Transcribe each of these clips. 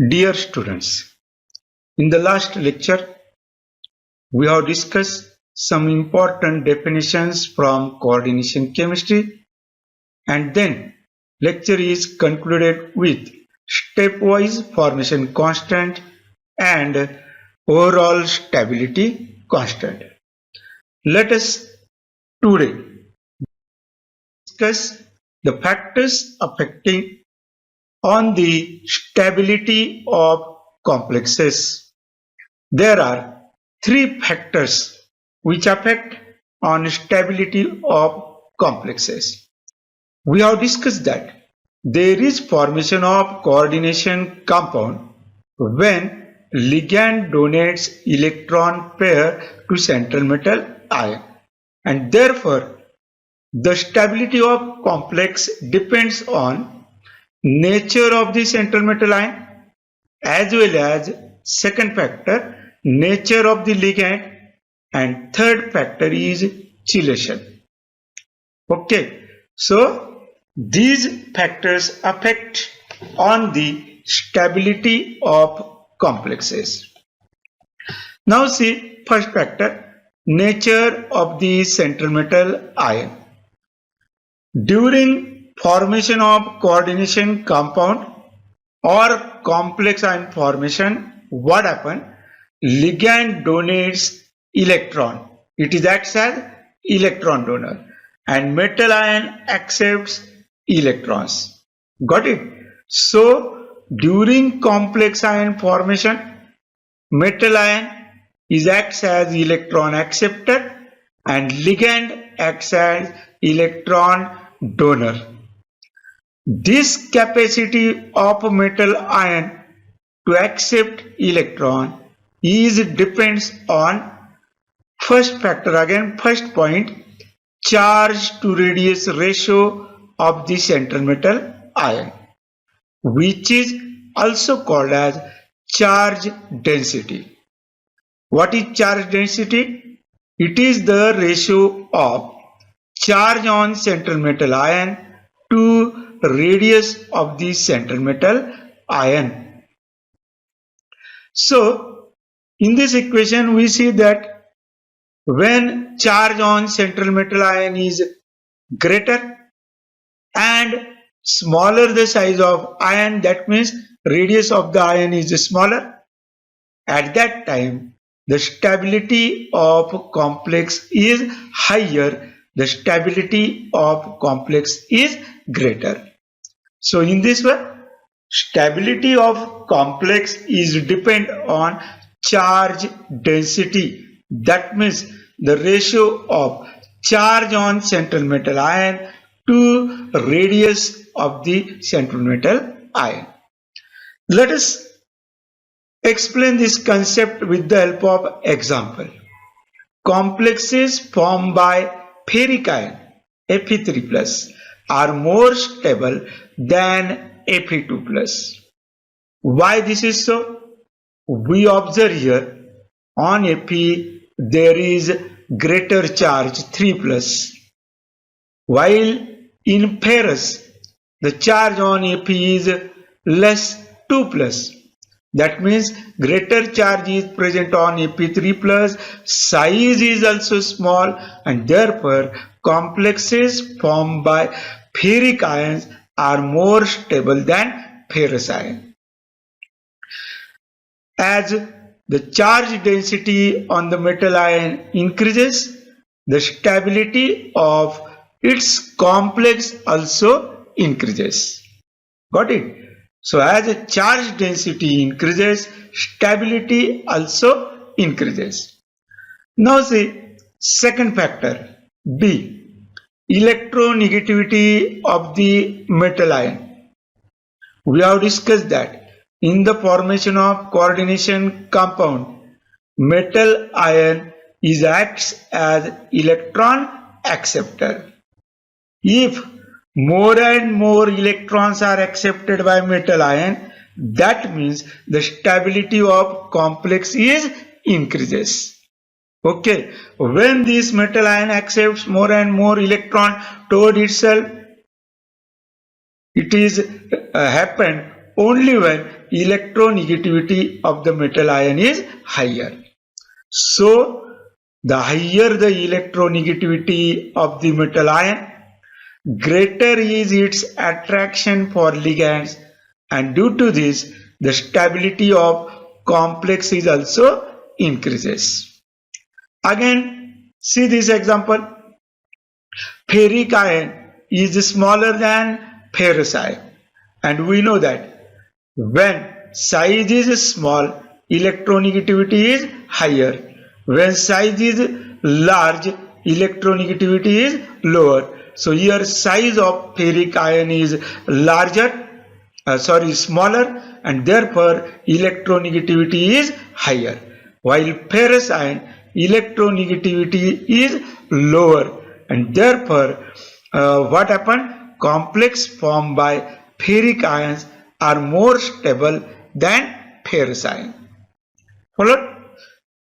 Dear students, in the last lecture, we have discussed some important definitions from coordination chemistry, and then lecture is concluded with stepwise formation constant and overall stability constant. Let us today discuss the factors affecting on the stability of complexes. There are three factors which affect on stability of complexes. We have discussed that there is formation of coordination compound when ligand donates electron pair to central metal ion, and therefore the stability of complex depends on nature of the central metal ion as well as second factor nature of the ligand, and third factor is chelation. Okay, so these factors affect on the stability of complexes. Now see first factor, nature of the central metal ion. During formation of coordination compound or complex ion formation, what happens? Ligand donates electron. It is acts as electron donor, and metal ion accepts electrons. Got it? So during complex ion formation, metal ion is acts as electron acceptor and ligand acts as electron donor. This capacity of metal ion to accept electron depends on first factor, again first point, charge to radius ratio of the central metal ion, which is also called as charge density. What is charge density? It is the ratio of charge on central metal ion to radius of the central metal ion. So in this equation we see that when charge on central metal ion is greater and smaller the size of ion, that means radius of the ion is smaller, at that time the stability of complex is higher, the stability of complex is greater. So in this way, stability of complex is depend on charge density. That means the ratio of charge on central metal ion to radius of the central metal ion. Let us explain this concept with the help of example. Complexes formed by ferric ion Fe3+ are more stable than Fe2+. Why this is so? We observe here on Fe there is greater charge 3+, while in ferrous the charge on Fe is less 2+. That means greater charge is present on Fe3+, size is also small, and therefore complexes formed by ferric ions are more stable than ferrous ion. As the charge density on the metal ion increases, the stability of its complex also increases. Got it? So as the charge density increases, stability also increases. Now see second factor, B, electronegativity of the metal ion. We have discussed that in the formation of coordination compound, metal ion acts as electron acceptor. If more and more electrons are accepted by metal ion, that means the stability of complex is increases. Okay, when this metal ion accepts more and more electron toward itself, it is happen only when electronegativity of the metal ion is higher. So the higher the electronegativity of the metal ion, greater is its attraction for ligands, and due to this the stability of complex is also increases. Again, see this example. Ferric ion is smaller than ferrous ion, and we know that when size is small, electronegativity is higher. When size is large, electronegativity is lower. So here size of ferric ion is smaller, and therefore electronegativity is higher. While ferrous ion electronegativity is lower, and therefore what happened? Complex formed by ferric ions are more stable than ferrous ion. Followed?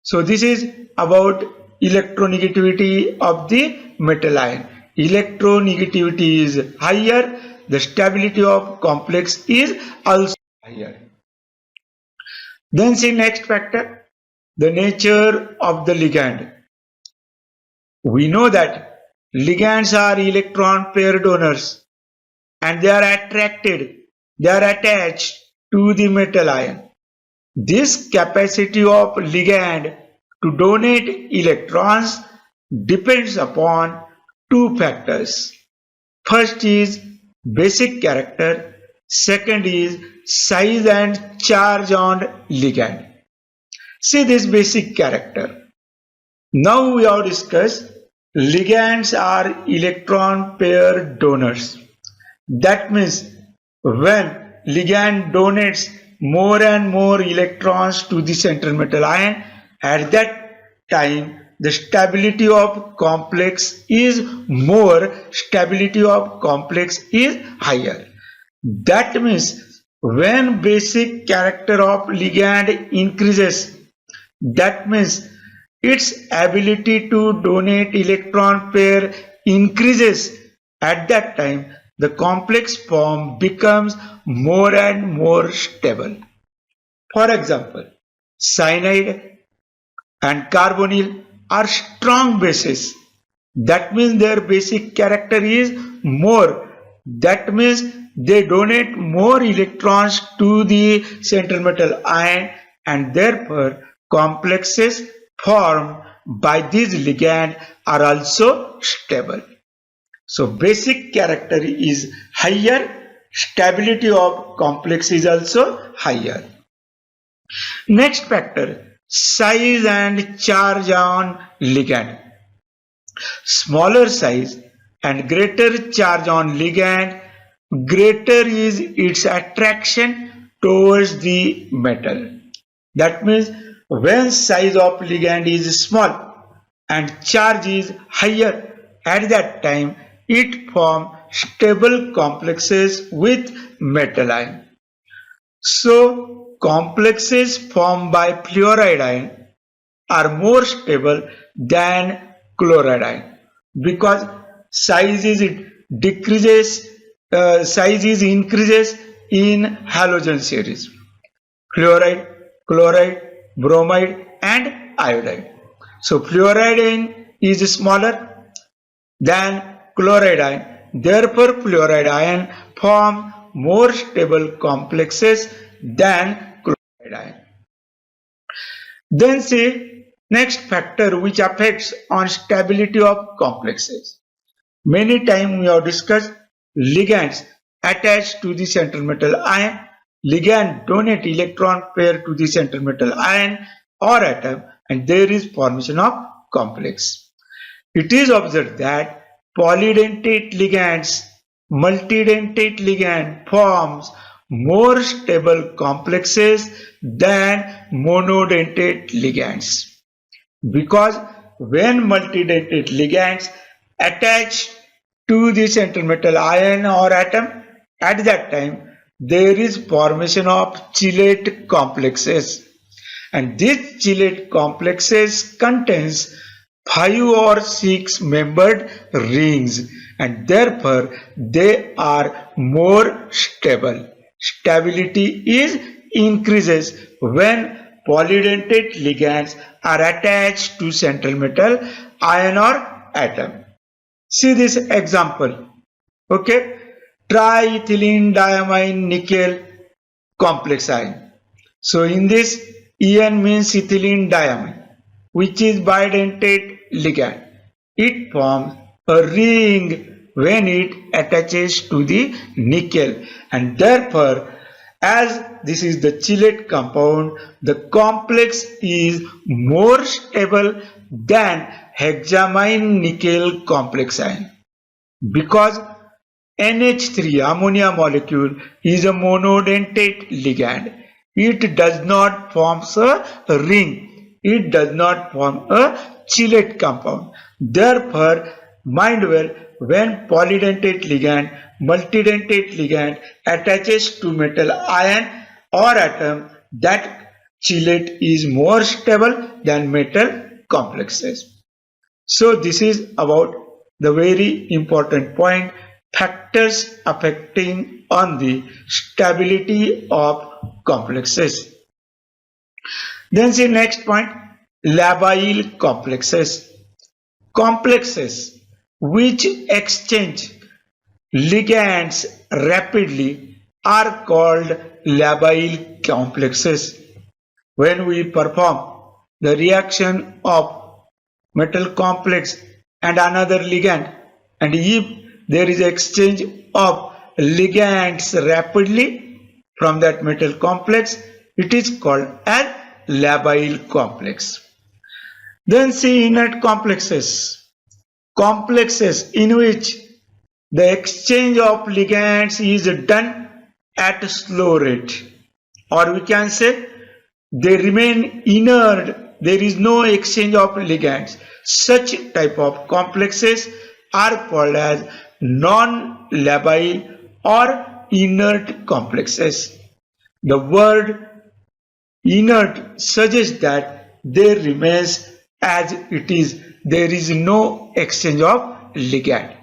So this is about electronegativity of the metal ion. Electronegativity is higher, the stability of complex is also higher. Then see next factor, the nature of the ligand. We know that ligands are electron pair donors, and they are attached to the metal ion. This capacity of ligand to donate electrons depends upon two factors. First is basic character, second is size and charge on ligand. See this basic character. Now we have discussed ligands are electron pair donors. That means when ligand donates more and more electrons to the central metal ion, at that time the stability of complex is more, stability of complex is higher. That means when basic character of ligand increases, that means its ability to donate electron pair increases. At that time the complex form becomes more and more stable. For example, cyanide and carbonyl are strong bases. That means their basic character is more. That means they donate more electrons to the central metal ion, and therefore complexes formed by this ligand are also stable. So basic character is higher, stability of complex is also higher. Next factor, size and charge on ligand. Smaller size and greater charge on ligand, greater is its attraction towards the metal. That means when size of ligand is small and charge is higher, at that time it forms stable complexes with metal ion. So complexes formed by fluoride ion are more stable than chloride ion, because size is increases in halogen series: fluoride, chloride, bromide and iodide. So fluoride ion is smaller than chloride ion, therefore fluoride ion form more stable complexes than chloride ion. Then see next factor which affects on stability of complexes. Many times we have discussed ligands attached to the central metal ion. Ligand donate electron pair to the central metal ion or atom, and there is formation of complex. It is observed that polydentate ligands, multidentate ligand forms more stable complexes than monodentate ligands, because when multidentate ligands attach to the central metal ion or atom, at that time there is formation of chelate complexes, and these chelate complexes contains 5 or 6 membered rings, and therefore they are more stable. Stability is increases when polydentate ligands are attached to central metal ion or atom. See this example. Okay, triethylene diamine nickel complex ion. So in this, En means ethylene diamine, which is bidentate ligand. It forms a ring when it attaches to the nickel, and therefore, as this is the chelate compound, the complex is more stable than hexamine nickel complex ion, because NH3 ammonia molecule is a monodentate ligand. It does not form a ring. It does not form a chelate compound. Therefore, mind well, when polydentate ligand, multidentate ligand attaches to metal ion or atom, that chelate is more stable than metal complexes. So this is about the very important point, factors affecting on the stability of complexes. Then see next point, labile complexes. Complexes which exchange ligands rapidly are called labile complexes. When we perform the reaction of metal complex and another ligand, and if there is exchange of ligands rapidly from that metal complex, it is called as labile complex. Then see inert complexes. Complexes in which the exchange of ligands is done at a slow rate, or we can say they remain inert, there is no exchange of ligands. Such type of complexes are called as non-labile or inert complexes. The word inert suggests that they remains as it is, there is no exchange of ligand.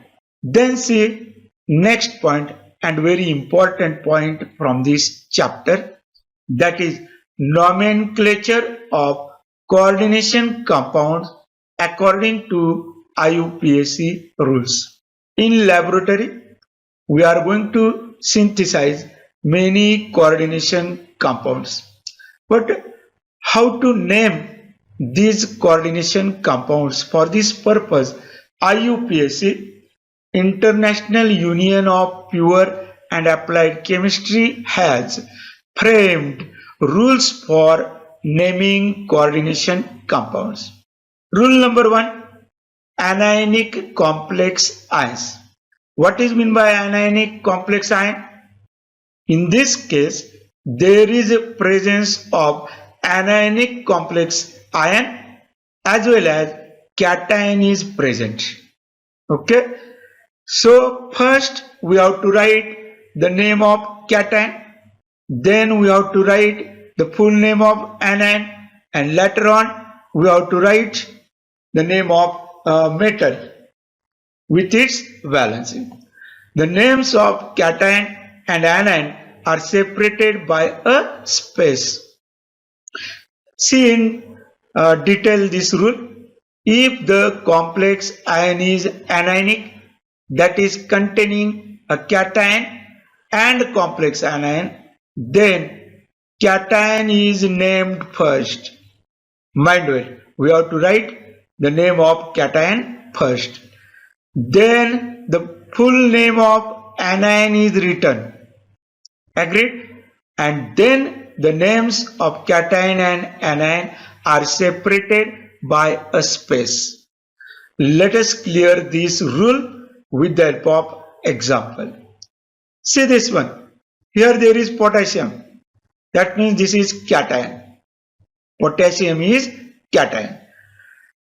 Then see next point, and very important point from this chapter, that is nomenclature of coordination compounds according to IUPAC rules. In laboratory, we are going to synthesize many coordination compounds. But how to name these coordination compounds? For this purpose, IUPAC, International Union of Pure and Applied Chemistry, has framed rules for naming coordination compounds. Rule number 1, anionic complex ions. What is meant by anionic complex ion? In this case, there is a presence of anionic complex ion as well as cation is present. Okay. So first we have to write the name of cation, then we have to write the full name of anion, and later on we have to write the name of metal with its valency. The names of cation and anion are separated by a space. See in detail this rule. If the complex ion is anionic, that is containing a cation and complex anion, then cation is named first. Mind well, we have to write the name of cation first. Then the full name of anion is written. Agreed? And then the names of cation and anion are separated by a space. Let us clear this rule with the help of example. See this one. Here there is potassium. That means this is cation. Potassium is cation.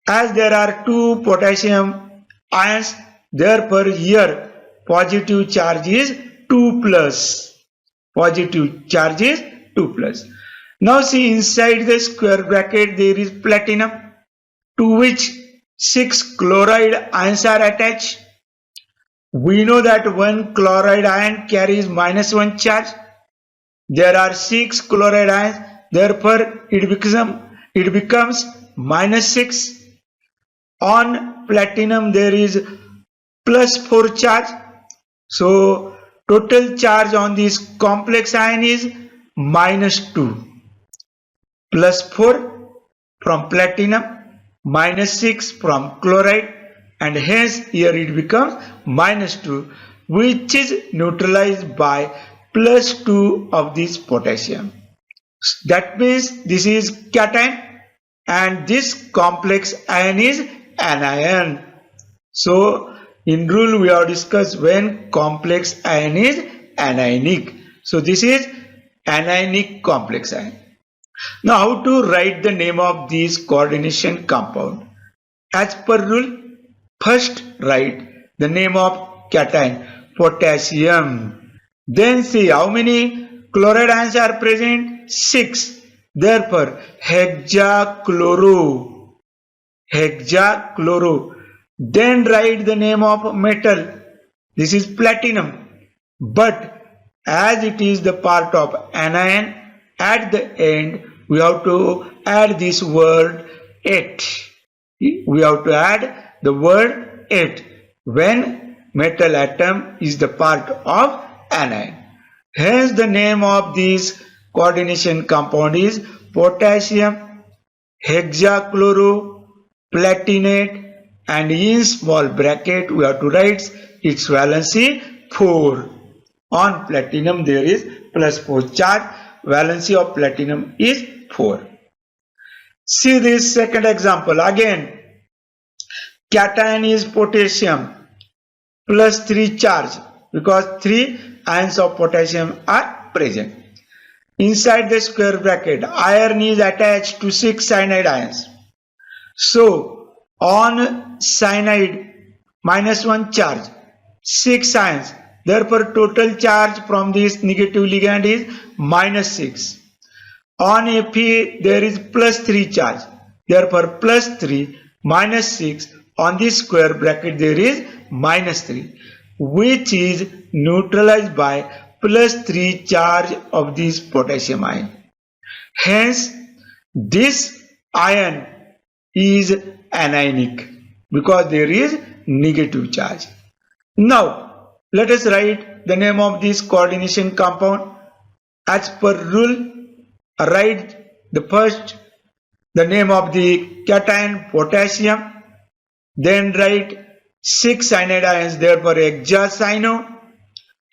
As there are two potassium ions, therefore here positive charge is 2 plus. Positive charge is 2 plus. Now see inside the square bracket there is platinum, to which 6 chloride ions are attached. We know that one chloride ion carries -1 charge. there are 6 chloride ions, therefore it becomes minus 6. On platinum there is plus 4 charge, so total charge on this complex ion is minus 2. Plus 4 from platinum, minus 6 from chloride, and hence here it becomes minus 2, which is neutralized by plus 2 of this potassium. That means this is cation and this complex ion is anion. So in rule we have discussed when complex ion is anionic. So this is anionic complex ion. Now how to write the name of this coordination compound? As per rule, first write the name of cation, potassium. Then see how many chloride ions are present? 6. Therefore hexachloro. Then write the name of metal. This is platinum. But as it is the part of anion, at the end we have to add this word "et." We have to add the word "et" when metal atom is the part of anion. Hence the name of this coordination compound is potassium hexachloroplatinate, and in small bracket we have to write its valency 4. On platinum there is plus 4 charge, valency of platinum is 4. See this second example again. Cation is potassium plus 3 charge because 3 ions of potassium are present. Inside the square bracket, iron is attached to 6 cyanide ions. So on cyanide minus 1 charge, 6 ions. Therefore total charge from this negative ligand is minus 6. On Fe there is plus 3 charge. Therefore plus 3 minus 6. On this square bracket there is minus 3, which is neutralized by plus 3 charge of this potassium ion. Hence this ion is anionic because there is negative charge. Now let us write the name of this coordination compound. As per rule, write the name of the cation potassium, then write 6 cyanide ions, therefore hexacyano.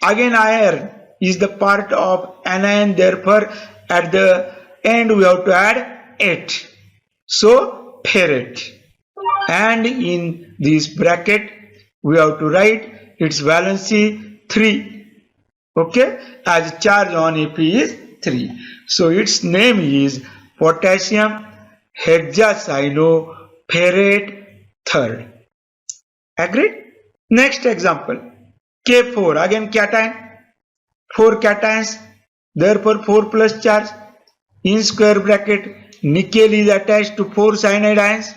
Again iron is the part of anion, therefore at the end we have to add 8. So ferrate, and in this bracket we have to write its valency 3. Okay, as charge on Fe is 3. So its name is potassium hexacyanoferrate third. Agreed? Next example, K4, again cation, 4 cations, therefore 4 plus charge. In square bracket, nickel is attached to 4 cyanide ions.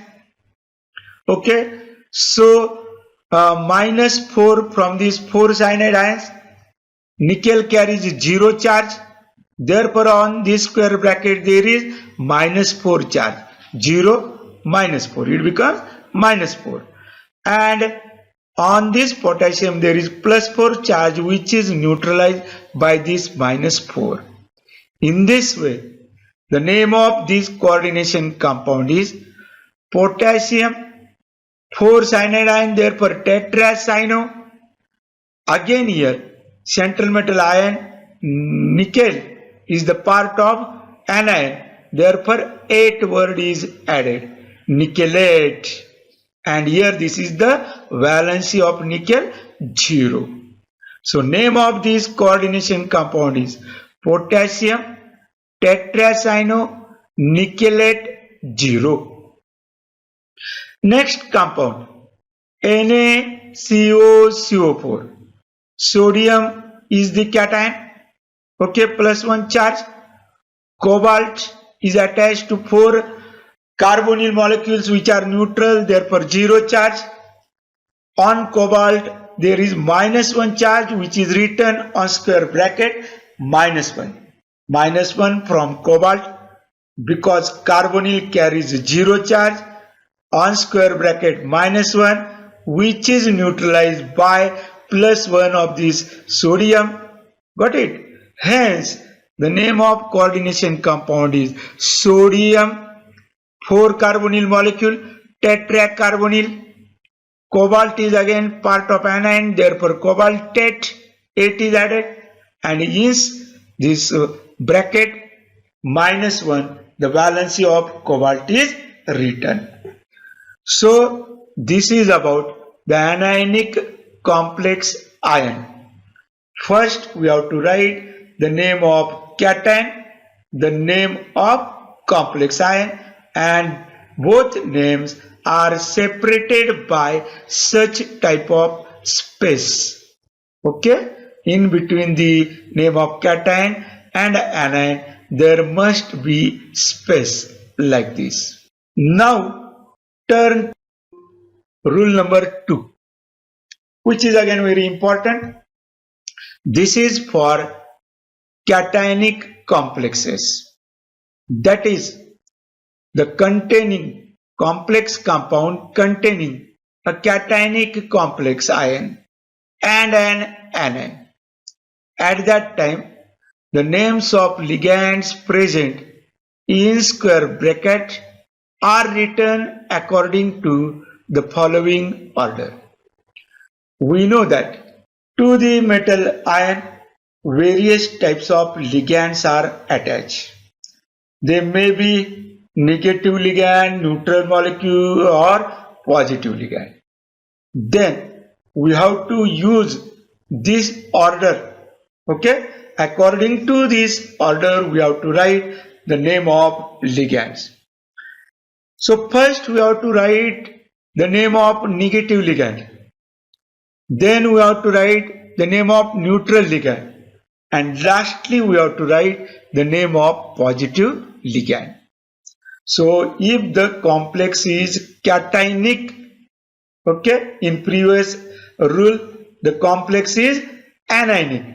Okay, so minus 4 from these 4 cyanide ions. Nickel carries 0 charge. Therefore on this square bracket there is minus 4 charge. 0 minus 4. It becomes minus 4. And on this potassium there is plus 4 charge, which is neutralized by this minus 4. In this way, the name of this coordination compound is potassium 4 cyanide ion, therefore tetracyano. Again here central metal ion nickel is the part of anion, therefore 8 word is added, nickelate. And here this is the valency of nickel 0. So name of this coordination compound is potassium tetracyano nickelate 0. Next compound, NaCO4. Sodium is the cation. Okay, plus 1 charge. Cobalt is attached to 4 carbonyl molecules which are neutral, therefore 0 charge. On cobalt there is minus 1 charge, which is written on square bracket minus 1. -1 from cobalt, because carbonyl carries 0 charge, on square bracket -1, which is neutralized by +1 of this sodium. Got it? Hence, the name of coordination compound is sodium 4-carbonyl molecule, tetracarbonyl. Cobalt is again part of anion, therefore cobaltate 8 is added, and in this bracket -1, the valency of cobalt is written. So this is about the anionic complex ion. First we have to write the name of cation, the name of complex ion, and both names are separated by such type of space. Okay, in between the name of cation and anion there must be space like this. Now turn to rule number 2, which is again very important. This is for cationic complexes, that is the containing complex compound containing a cationic complex ion and an anion. At that time, the names of ligands present in square bracket are written according to the following order. We know that to the metal ion, various types of ligands are attached. They may be negative ligand, neutral molecule, or positive ligand. Then we have to use this order. Okay, according to this order, we have to write the name of ligands. So first we have to write the name of negative ligand. Then we have to write the name of neutral ligand, and lastly we have to write the name of positive ligand. So if the complex is cationic, okay, in previous rule the complex is anionic.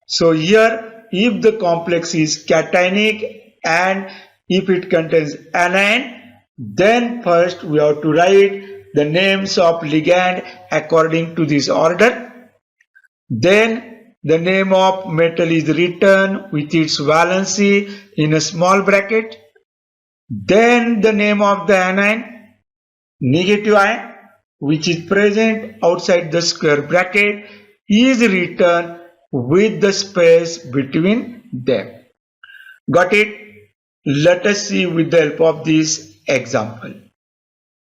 So here if the complex is cationic and if it contains anion, then first we have to write the names of ligand according to this order. Then the name of metal is written with its valency in a small bracket. Then the name of the anion, negative ion, which is present outside the square bracket, is written with the space between them. Got it? Let us see with the help of this example.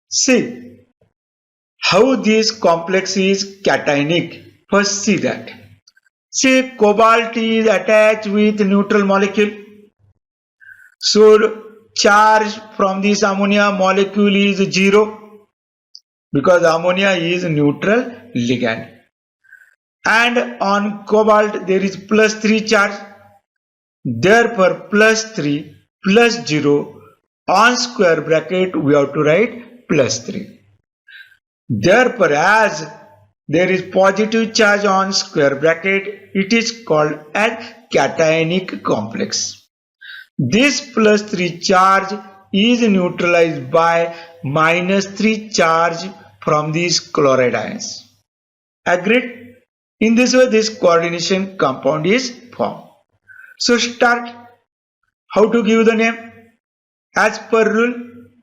See how this complex is cationic. First see that. See, cobalt is attached with neutral molecule. So charge from this ammonia molecule is 0 because ammonia is neutral ligand. And on cobalt there is +3 charge. Therefore +3 plus 0 on square bracket we have to write +3. Therefore, as there is positive charge on square bracket, it is called a cationic complex. This +3 charge is neutralized by -3 charge from these chloride ions. Agreed? In this way, this coordination compound is formed. So start. How to give the name? As per rule,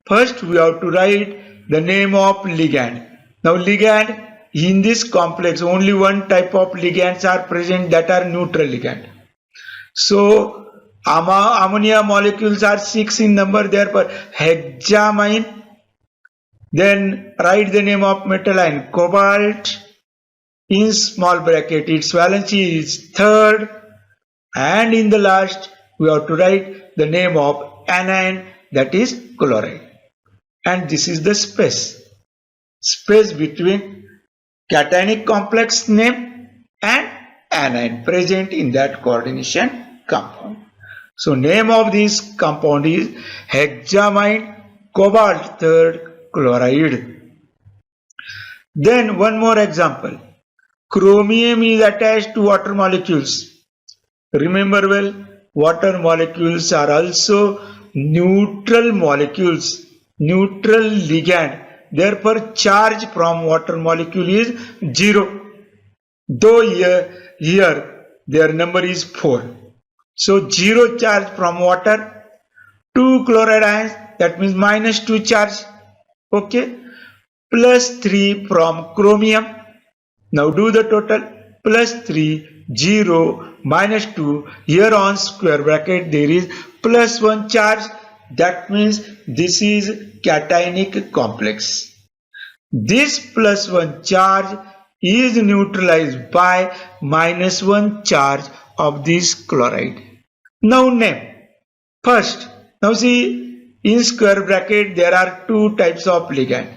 first we have to write the name of ligand. Now ligand, in this complex only one type of ligands are present, that are neutral ligand. So ammonia molecules are 6 in number, therefore hexamine. Then write the name of metal ion, cobalt, in small bracket its valency is 3rd, and in the last we have to write the name of anion, that is chloride. And this is the space between cationic complex name and anion present in that coordination compound. So name of this compound is hexamine cobalt 3rd chloride. Then one more example. Chromium is attached to water molecules. Remember well, water molecules are also neutral molecules, neutral ligand. Therefore charge from water molecule is 0, though here their number is 4. So 0 charge from water, 2 chloride ions, that means minus 2 charge, okay, plus 3 from chromium. Now do the total, plus 3, 0, minus 2, here on square bracket there is plus 1 charge, that means this is cationic complex. This plus 1 charge is neutralized by minus 1 charge of this chloride. Now name. First, now see, in square bracket there are two types of ligand,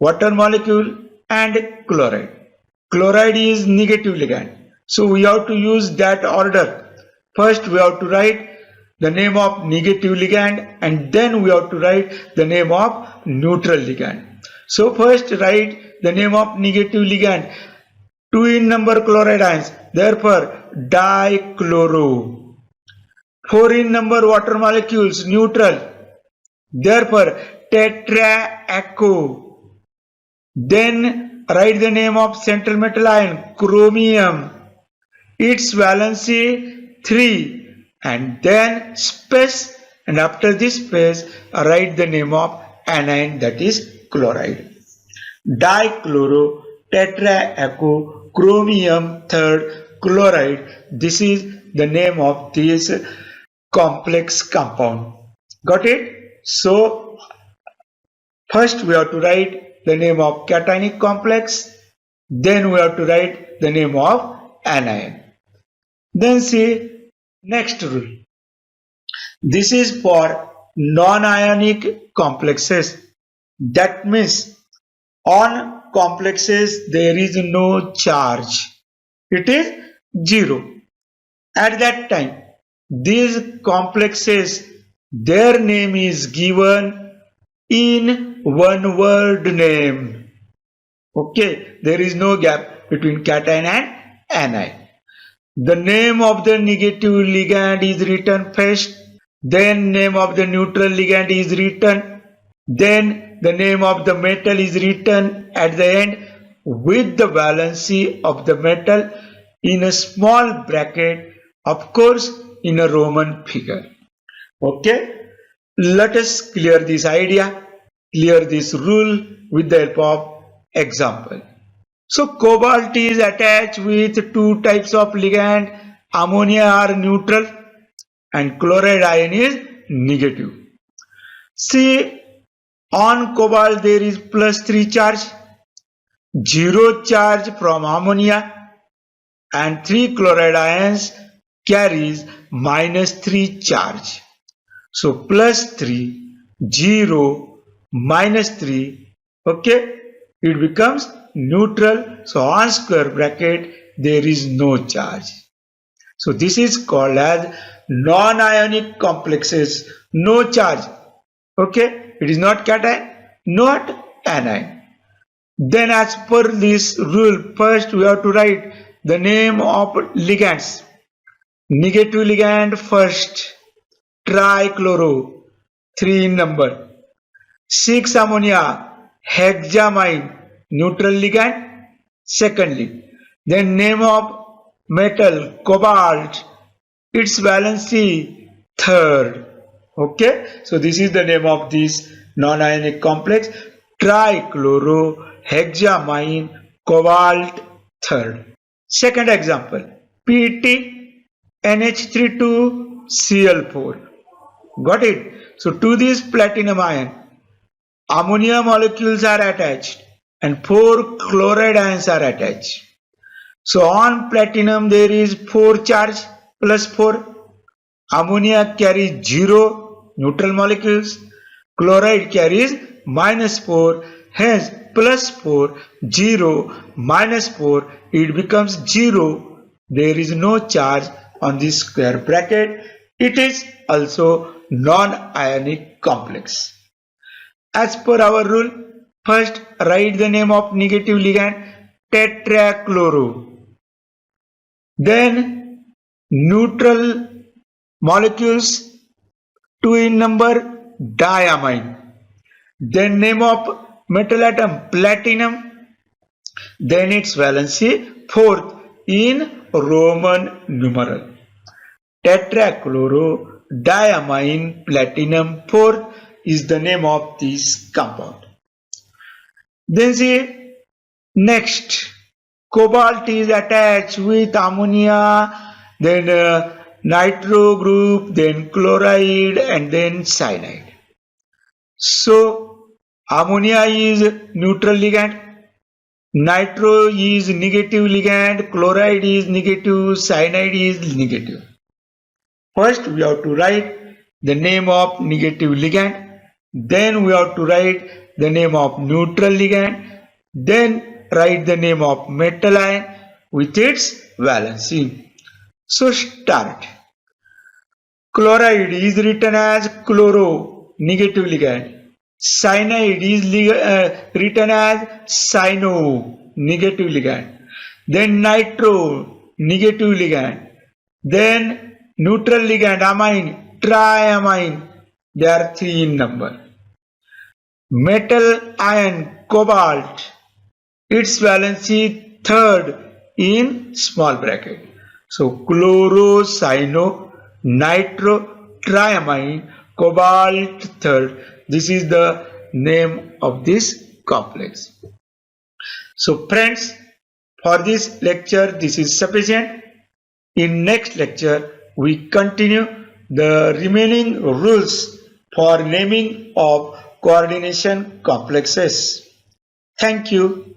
water molecule and chloride. Chloride is negative ligand, so we have to use that order. First we have to write the name of negative ligand and then we have to write the name of neutral ligand. So first write the name of negative ligand, 2 in number chloride ions, therefore dichloro. 4 in number water molecules, neutral, therefore tetraaco. Then write the name of central metal ion, chromium, its valency 3, and then space, and after this space write the name of anion, that is chloride. Dichloro tetraaco chromium third chloride, this is the name of this complex compound. Got it? So first we have to write the name of cationic complex, then we have to write the name of anion. Then see next rule. This is for non-ionic complexes. That means on complexes there is no charge. It is 0. At that time, these complexes, their name is given in one word name. Okay, there is no gap between cation and anion. The name of the negative ligand is written first, then name of the neutral ligand is written, then the name of the metal is written at the end with the valency of the metal in a small bracket, of course in a Roman figure. Okay, let us clear this idea, clear this rule with the help of example. So cobalt is attached with two types of ligand, ammonia are neutral and chloride ion is negative. See, on cobalt there is plus 3 charge, 0 charge from ammonia, and 3 chloride ions carries minus 3 charge. So plus 3, 0, minus 3, okay, it becomes neutral. So on square bracket there is no charge. So this is called as non-ionic complexes, no charge. Okay, it is not cation, not anion. Then as per this rule, first we have to write the name of ligands. Negative ligand first, trichloro, 3 in number. 6 ammonia, hexamine, neutral ligand, secondly. Then name of metal, cobalt, its valency, third. Okay, so this is the name of this non-ionic complex, trichlorohexamine, cobalt, third. Second example, PT NH32Cl4. Got it? So to this platinum ion, ammonia molecules are attached and 4 chloride ions are attached. So on platinum there is 4 charge plus 4. Ammonia carries 0 neutral molecules. Chloride carries minus 4. Hence plus 4, 0, minus 4. It becomes 0. There is no charge on this square bracket. It is also non-ionic complex. As per our rule, first write the name of negative ligand, tetrachloro. Then neutral molecules 2 in number, diamine. Then name of metal atom, platinum. Then its valency, fourth in Roman numeral. Tetrachlorodiamine platinum 4 is the name of this compound. Then see, next, cobalt is attached with ammonia, then nitro group, then chloride, and then cyanide. So ammonia is neutral ligand, nitro is negative ligand, chloride is negative, cyanide is negative. First we have to write the name of negative ligand, then we have to write the name of neutral ligand, then write the name of metal ion with its valency. So start. Chloride is written as chloro, negative ligand. Cyanide is written as cyano, negative ligand. Then nitro, negative ligand. Then neutral ligand, amine, triamine. They are 3 in number. Metal ion, cobalt. Its valency third in small bracket. So chloro, cyano, nitro, triamine, cobalt third. This is the name of this complex. So friends, for this lecture this is sufficient. In next lecture we continue the remaining rules for naming of coordination complexes. Thank you.